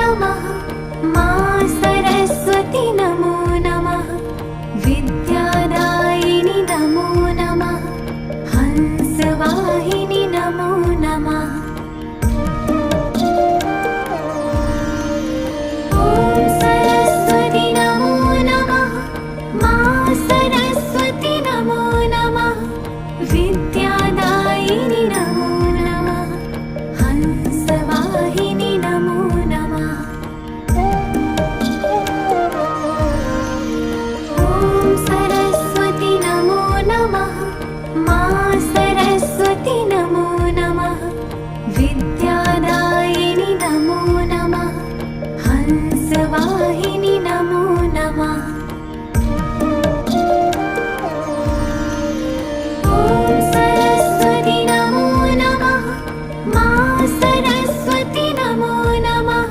नमः। मा सरस्वती नमो नमः। विद्यादायिनि नमो नमः। हंसवाहिनि नमो नमः। ॐ सरस्वती नमो नमः। मा सरस्वती नमो नमः। विद्यादायिनि नमो नमः। हंसवाहिनि नमो नमः। ॐ सरस्वती नमो नमः। मा सरस्वती नमो नमः। विद्यादायिनि नमो नमः। हंसवाहिनि नमो नमः। ॐ सरस्वती नमो नमः। मा सरस्वती नमो नमः।